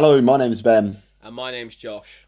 Hello, my name's Ben, And my name's Josh.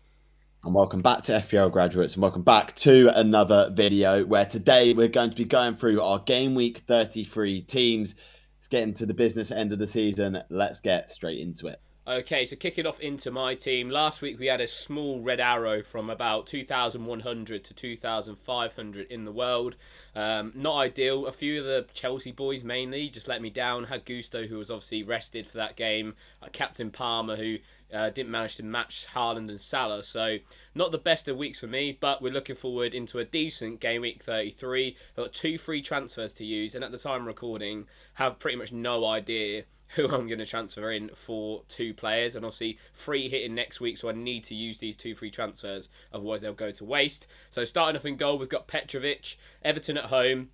and welcome back to FPL Graduates, and welcome back to another video where today we're going to be going through our Game Week 33 teams. Let's get into the business end of the season. Let's get straight into it. Okay, so kicking off into my team. Last week we had a small red arrow from about 2,100 to 2,500 in the world. Not ideal. A few of the Chelsea boys mainly just let me down. Had Gusto, who was obviously rested for that game. Captain Palmer, who didn't manage to match Haaland and Salah. So not the best of weeks for me, but we're looking forward into a decent game week 33. I've got two free transfers to use, and at the time of recording, have pretty much no idea who I'm going to transfer in for two players, and obviously free hitting next week, so I need to use these two free transfers, otherwise they'll go to waste. So starting off in goal, we've got Petrovic, Everton at home.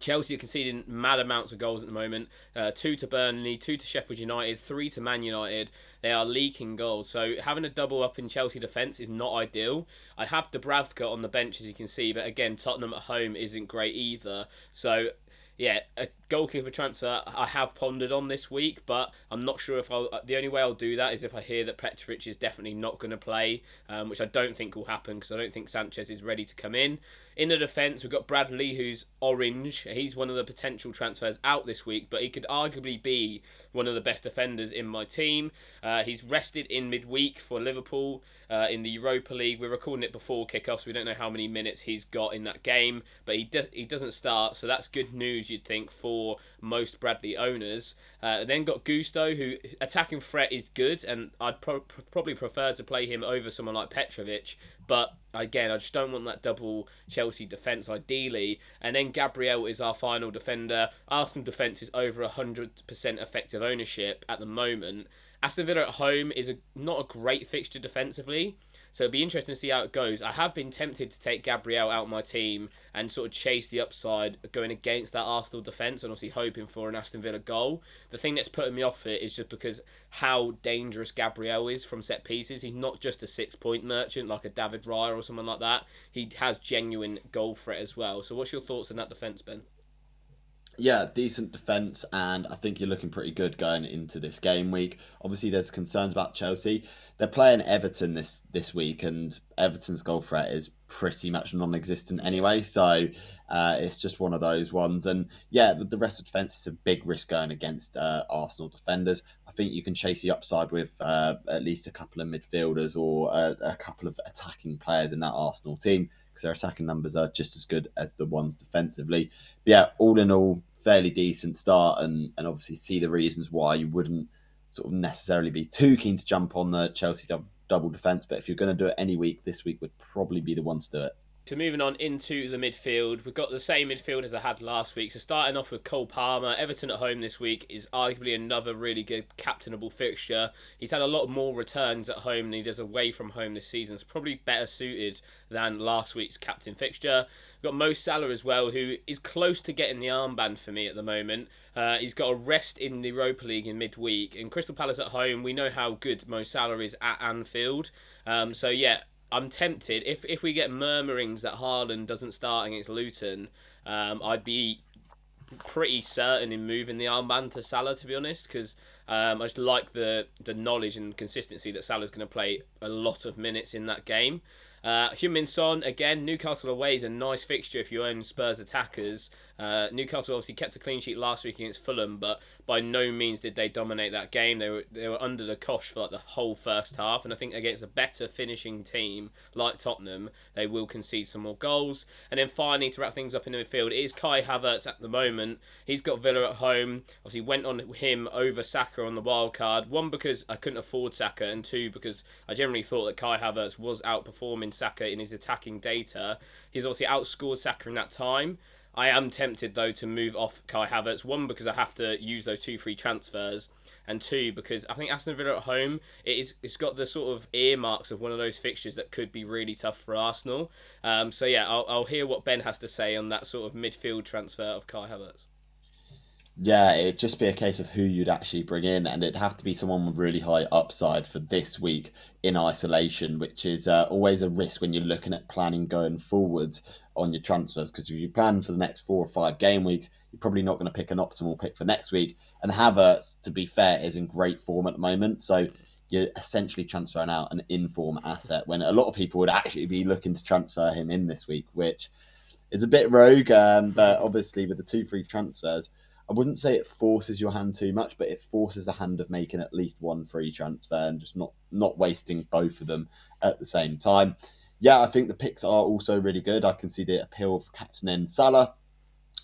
Chelsea are conceding mad amounts of goals at the moment. Two to Burnley, two to Sheffield United, three to Man United. They are leaking goals. So having a double up in Chelsea defence is not ideal. I have Dubravka on the bench, as you can see, but again, Tottenham at home isn't great either. So yeah, a goalkeeper transfer I have pondered on this week, but I'm not sure if I'll. The only way I'll do that is if I hear that Petrovic is definitely not going to play, which I don't think will happen because I don't think Sanchez is ready to come in. In the defence, we've got Bradley, who's orange. He's one of the potential transfers out this week, but he could arguably be one of the best defenders in my team. He's rested in midweek for Liverpool in the Europa League. We're recording it before kickoff, so we don't know how many minutes he's got in that game, but he doesn't start, so that's good news, you'd think, for most Bradley owners. Then got Gusto, who attacking threat is good, and I'd probably prefer to play him over someone like Petrovic, but again, I just don't want that double Chelsea defence ideally. And then Gabriel is our final defender. Arsenal defence is over 100% effective ownership at the moment. Aston Villa at home is not a great fixture defensively, so it'll be interesting to see how it goes. I have been tempted to take Gabriel out of my team and sort of chase the upside going against that Arsenal defence and obviously hoping for an Aston Villa goal. The thing that's putting me off it is just because how dangerous Gabriel is from set pieces. He's not just a 6 point merchant like a David Raya or someone like that. He has genuine goal threat as well. So what's your thoughts on that defence, Ben? Yeah, decent defence, and I think you're looking pretty good going into this game week. Obviously, there's concerns about Chelsea. They're playing Everton this week, and Everton's goal threat is pretty much non-existent anyway. So it's just one of those ones. And yeah, the rest of the defence is a big risk going against Arsenal defenders. I think you can chase the upside with at least a couple of midfielders or a couple of attacking players in that Arsenal team, because their attacking numbers are just as good as the ones defensively. But yeah, all in all, fairly decent start, and obviously see the reasons why you wouldn't sort of necessarily be too keen to jump on the Chelsea double defence. But if you're going to do it any week, this week would probably be the one to do it. So moving on into the midfield, we've got the same midfield as I had last week. So starting off with Cole Palmer, Everton at home this week is arguably another really good captainable fixture. He's had a lot more returns at home than he does away from home this season. It's probably better suited than last week's captain fixture. We've got Mo Salah as well, who is close to getting the armband for me at the moment. He's got a rest in the Europa League in midweek. In Crystal Palace at home, we know how good Mo Salah is at Anfield. So yeah, I'm tempted. If we get murmurings that Haaland doesn't start against Luton, I'd be pretty certain in moving the armband to Salah, to be honest, because I just like the knowledge and consistency that Salah's going to play a lot of minutes in that game. Heung-min Son, again, Newcastle away is a nice fixture if you own Spurs attackers. Newcastle obviously kept a clean sheet last week against Fulham, but by no means did they dominate that game. They were under the cosh for like the whole first half, and I think against a better finishing team like Tottenham, they will concede some more goals. And then finally, to wrap things up in the midfield, it is Kai Havertz at the moment. He's got Villa at home. Obviously, went on him over Saka on the wild card. One, because I couldn't afford Saka, and two, because I generally thought that Kai Havertz was outperforming Saka in his attacking data. He's obviously outscored Saka in that time. I am tempted though to move off Kai Havertz. One, because I have to use those two free transfers, and two, because I think Aston Villa at home it's got the sort of earmarks of one of those fixtures that could be really tough for Arsenal. So yeah, I'll hear what Ben has to say on that sort of midfield transfer of Kai Havertz. Yeah, it'd just be a case of who you'd actually bring in, and it'd have to be someone with really high upside for this week in isolation, which is always a risk when you're looking at planning going forwards on your transfers. Because if you plan for the next 4 or 5 game weeks, you're probably not going to pick an optimal pick for next week. And Havertz, to be fair, is in great form at the moment, so you're essentially transferring out an inform asset when a lot of people would actually be looking to transfer him in this week, which is a bit rogue. But obviously, with the two free transfers, I wouldn't say it forces your hand too much, but it forces the hand of making at least one free transfer and just not wasting both of them at the same time. Yeah, I think the picks are also really good. I can see the appeal for captaining Salah.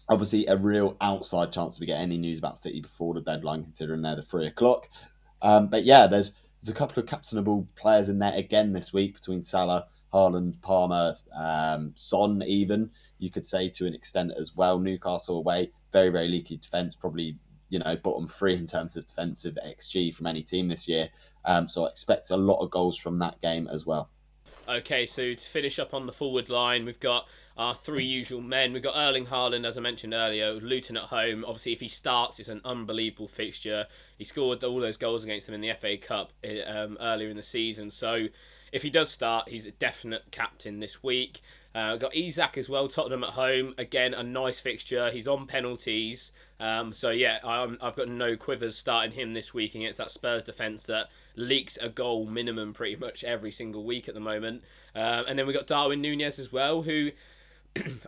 Obviously, a real outside chance we get any news about City before the deadline, considering they're the 3 o'clock. But yeah, there's a couple of captainable players in there again this week between Salah, Haaland, Palmer, Son, even you could say to an extent as well. Newcastle away, very very leaky defense, probably bottom three in terms of defensive XG from any team this year. So I expect a lot of goals from that game as well. Okay, so to finish up on the forward line, we've got our three usual men. We've got Erling Haaland, as I mentioned earlier, Luton at home. Obviously, if he starts, it's an unbelievable fixture. He scored all those goals against them in the FA Cup earlier in the season. So if he does start, he's a definite captain this week. We've got Isak as well, Tottenham at home. Again, a nice fixture. He's on penalties. So yeah, I've got no quivers starting him this week against that Spurs defence that leaks a goal minimum pretty much every single week at the moment. And then we've got Darwin Nunez as well, who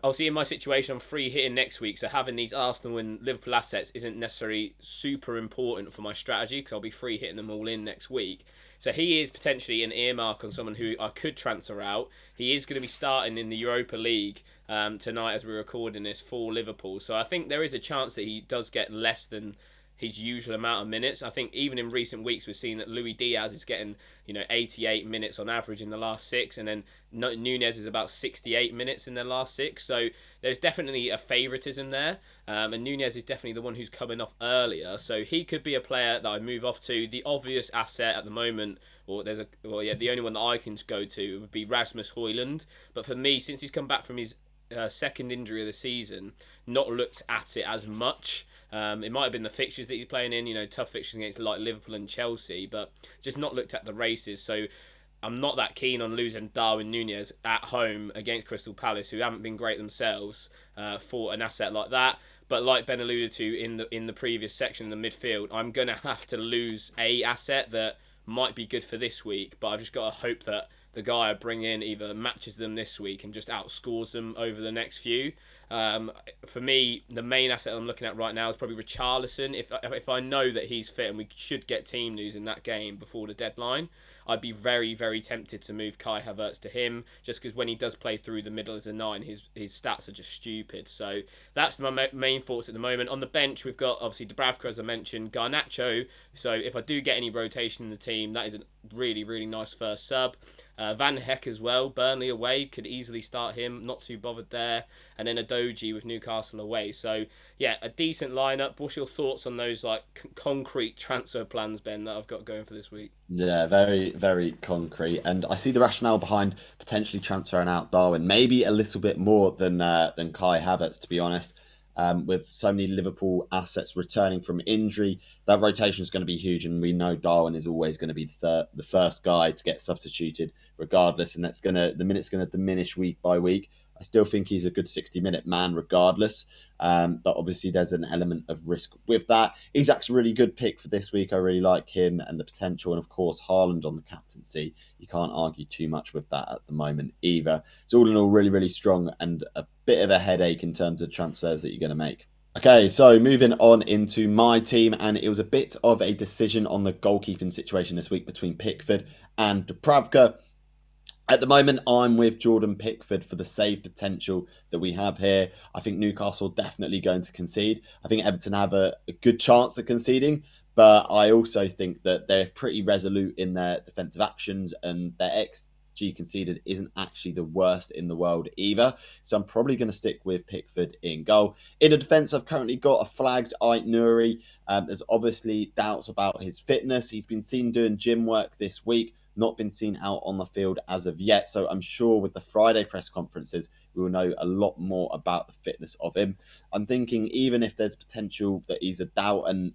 obviously in my situation I'm free hitting next week, so having these Arsenal and Liverpool assets isn't necessarily super important for my strategy because I'll be free hitting them all in next week. So he is potentially an earmark on someone who I could transfer out. He is going to be starting in the Europa League tonight as we're recording this for Liverpool. So I think there is a chance that he does get less than his usual amount of minutes. I think even in recent weeks we've seen that Luis Diaz is getting 88 minutes on average in the last six, and then Nunez is about 68 minutes in their last six. So there's definitely a favouritism there, and Nunez is definitely the one who's coming off earlier. So he could be a player that I move off to. The obvious asset at the moment, the only one that I can go to would be Rasmus Højlund. But for me, since he's come back from his second injury of the season, not looked at it as much. It might have been the fixtures that he's playing in, tough fixtures against like Liverpool and Chelsea, but just not looked at the races. So I'm not that keen on losing Darwin Nunez at home against Crystal Palace, who haven't been great themselves, for an asset like that. But like Ben alluded to in the previous section, the midfield, I'm gonna have to lose a asset that might be good for this week, but I've just got to hope that the guy I bring in either matches them this week and just outscores them over the next few. For me, the main asset I'm looking at right now is probably Richarlison. If I know that he's fit and we should get team news in that game before the deadline, I'd be very, very tempted to move Kai Havertz to him, just because when he does play through the middle as a 9, his stats are just stupid. So that's my main thoughts at the moment. On the bench, we've got obviously Dubravka, as I mentioned, Garnacho. So if I do get any rotation in the team, that is a really, really nice first sub. Van Heck as well, Burnley away, could easily start him, not too bothered there. And then a Doji with Newcastle away. So yeah, a decent lineup. What's your thoughts on those concrete transfer plans, Ben, that I've got going for this week? Yeah, very, very concrete. And I see the rationale behind potentially transferring out Darwin, maybe a little bit more than Kai Havertz, to be honest. With so many Liverpool assets returning from injury, that rotation is going to be huge, and we know Darwin is always going to be the first guy to get substituted, regardless, and the minutes going to diminish week by week. I still think he's a good 60-minute man, regardless. But obviously, there's an element of risk with that. Isak's a really good pick for this week. I really like him and the potential, and of course, Haaland on the captaincy. You can't argue too much with that at the moment either. It's all in all really, really strong and a bit of a headache in terms of transfers that you're going to make. Okay, so moving on into my team, and it was a bit of a decision on the goalkeeping situation this week between Pickford and Dubravka. At the moment, I'm with Jordan Pickford for the save potential that we have here. I think Newcastle are definitely going to concede. I think Everton have a good chance of conceding, but I also think that they're pretty resolute in their defensive actions, and their XG conceded isn't actually the worst in the world either. So I'm probably going to stick with Pickford in goal. In the defence, I've currently got a flagged Ait Nouri. There's obviously doubts about his fitness. He's been seen doing gym work this week, not been seen out on the field as of yet. So I'm sure with the Friday press conferences, we will know a lot more about the fitness of him. I'm thinking even if there's potential that he's a doubt and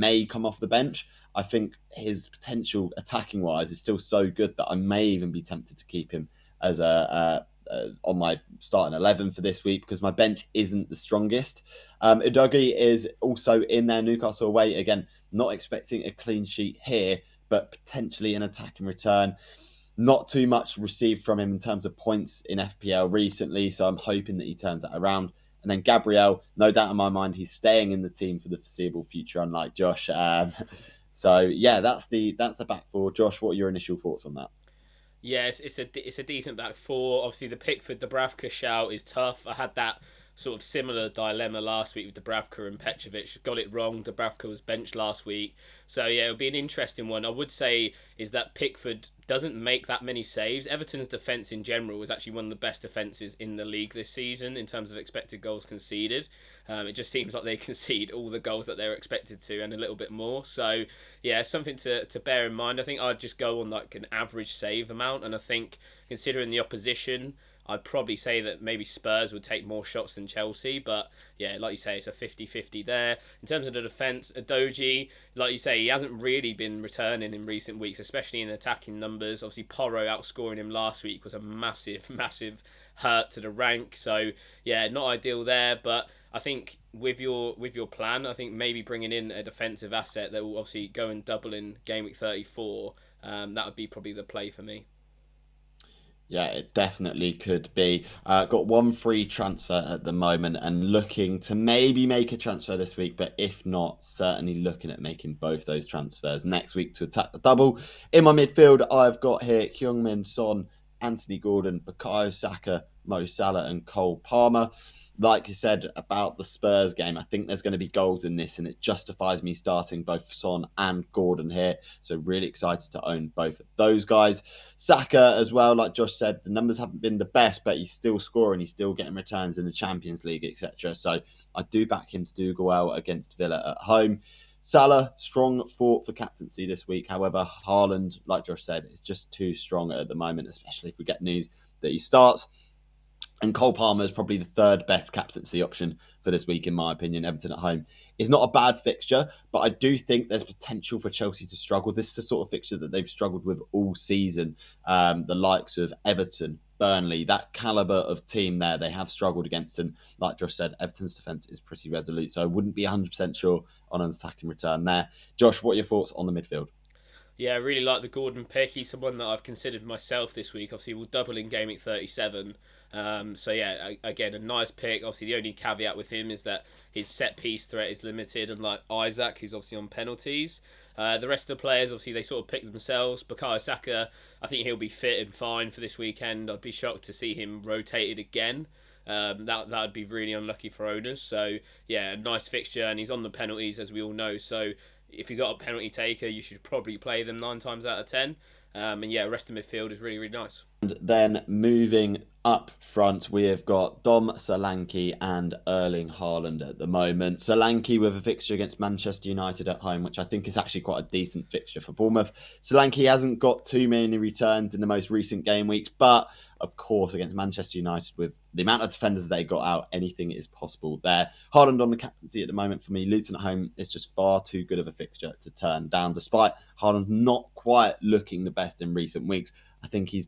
may come off the bench, I think his potential attacking wise is still so good that I may even be tempted to keep him as on my starting 11 for this week, because my bench isn't the strongest. Udogie is also in there, Newcastle away. Again, not expecting a clean sheet here, but potentially an attacking return. Not too much received from him in terms of points in FPL recently, so I'm hoping that he turns that around. And then Gabriel, no doubt in my mind, he's staying in the team for the foreseeable future, unlike Josh. So yeah, that's the back four. Josh, what are your initial thoughts on that? Yeah, it's a decent back four. Obviously, the Pickford Dubravka shout is tough. I had that sort of similar dilemma last week with Dubravka and Petrovic. Got it wrong. Dubravka was benched last week, so yeah, it'll be an interesting one. I would say is that Pickford doesn't make that many saves. Everton's defence in general is actually one of the best defences in the league this season in terms of expected goals conceded. It just seems like they concede all the goals that they're expected to and a little bit more. So yeah, something to bear in mind. I think I'd just go on like an average save amount, and I think considering the opposition, I'd probably say that maybe Spurs would take more shots than Chelsea, but yeah, like you say, it's a 50-50 there. In terms of the defence, Adoji, like you say, he hasn't really been returning in recent weeks, especially in attacking numbers. Obviously, Porro outscoring him last week was a massive, massive hurt to the rank. So yeah, not ideal there, but I think with your plan, I think maybe bringing in a defensive asset that will obviously go and double in game week 34, that would be probably the play for me. Yeah, it definitely could be. Got one free transfer at the moment and looking to maybe make a transfer this week, but if not, certainly looking at making both those transfers next week to attack the double. In my midfield, I've got here Kyung-min Son, Anthony Gordon, Bukayo Saka, Mo Salah, and Cole Palmer. Like you said about the Spurs game, I think there's going to be goals in this, and it justifies me starting both Son and Gordon here. So really excited to own both of those guys. Saka as well, like Josh said, the numbers haven't been the best, but he's still scoring, he's still getting returns in the Champions League, etc. So I do back him to do well against Villa at home. Salah, strong fought for captaincy this week. However, Haaland, like Josh said, is just too strong at the moment, especially if we get news that he starts. And Cole Palmer is probably the third best captaincy option for this week, in my opinion. Everton at home is not a bad fixture, but I do think there's potential for Chelsea to struggle. This is the sort of fixture that they've struggled with all season. The likes of Everton, Burnley, that calibre of team there, they have struggled against. And like Josh said, Everton's defence is pretty resolute. So I wouldn't be 100% sure on an attacking return there. Josh, what are your thoughts on the midfield? Yeah, I really like the Gordon pick. He's someone that I've considered myself this week. Obviously, we'll double in game week 37. So yeah, again, a nice pick. Obviously, the only caveat with him is that his set piece threat is limited, unlike Isaac, who's obviously on penalties. The rest of the players, obviously, they sort of pick themselves. Bukayo Saka, I think he'll be fit and fine for this weekend. I'd be shocked to see him rotated again. That would be really unlucky for owners. So yeah, a nice fixture, and he's on the penalties as we all know. So if you've got a penalty taker, you should probably play them 9 times out of 10. And yeah, rest of midfield is really, really nice. And then moving up front, we have got Dom Solanke and Erling Haaland at the moment. Solanke with a fixture against Manchester United at home, which I think is actually quite a decent fixture for Bournemouth. Solanke hasn't got too many returns in the most recent game weeks, but of course, against Manchester United, with the amount of defenders they got out, anything is possible there. Haaland on the captaincy at the moment for me. Luton at home is just far too good of a fixture to turn down, despite Haaland not quite looking the best in recent weeks. I think he's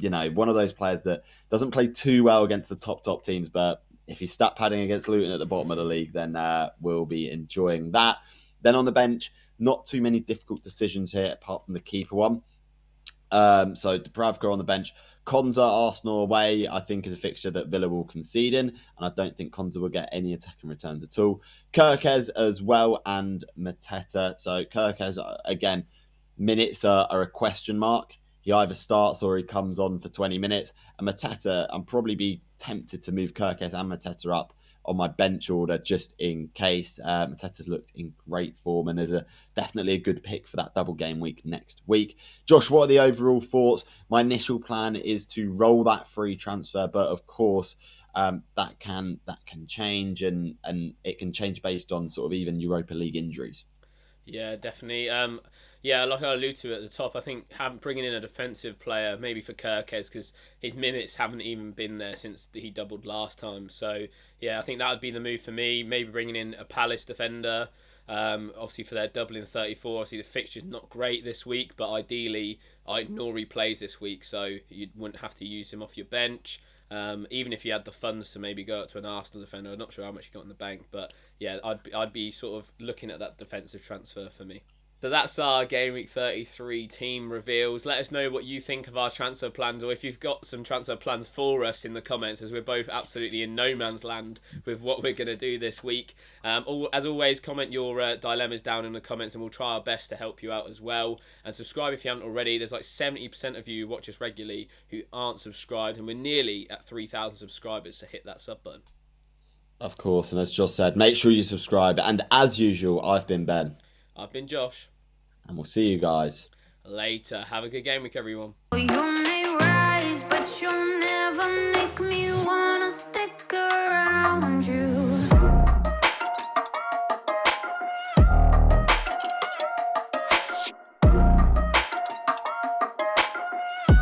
one of those players that doesn't play too well against the top teams, but if he's stat padding against Luton at the bottom of the league, then we'll be enjoying that. Then on the bench, not too many difficult decisions here, apart from the keeper one. So Dubravka on the bench. Konza, Arsenal away, I think is a fixture that Villa will concede in, and I don't think Konza will get any attacking returns at all. Kirkez as well, and Mateta. So Kirkez, again, minutes are a question mark. He either starts or he comes on for 20 minutes. And Mateta, I'm probably be tempted to move Kirkez and Mateta up on my bench order just in case. Mateta's looked in great form and is definitely a good pick for that double game week next week. Josh, what are the overall thoughts? My initial plan is to roll that free transfer, but of course that can change and it can change based on sort of even Europa League injuries. Yeah, definitely. Yeah, like I alluded to at the top, I think bringing in a defensive player, maybe for Kirkez, because his minutes haven't even been there since he doubled last time. So yeah, I think that would be the move for me. Maybe bringing in a Palace defender, obviously for their doubling 34. Obviously the fixture's not great this week, but ideally Nori plays this week, so you wouldn't have to use him off your bench. Even if you had the funds to maybe go up to an Arsenal defender, I'm not sure how much you got in the bank, but yeah, I'd be sort of looking at that defensive transfer for me. So that's our Game Week 33 team reveals. Let us know what you think of our transfer plans, or if you've got some transfer plans for us in the comments, as we're both absolutely in no man's land with what we're going to do this week. As always, comment your dilemmas down in the comments, and we'll try our best to help you out as well. And subscribe if you haven't already. There's like 70% of you who watch us regularly who aren't subscribed, and we're nearly at 3,000 subscribers, so hit that sub button. Of course, and as Josh said, make sure you subscribe. And as usual, I've been Ben. I've been Josh. And we'll see you guys Later. Have a good game week, everyone. You may rise, but you'll never make me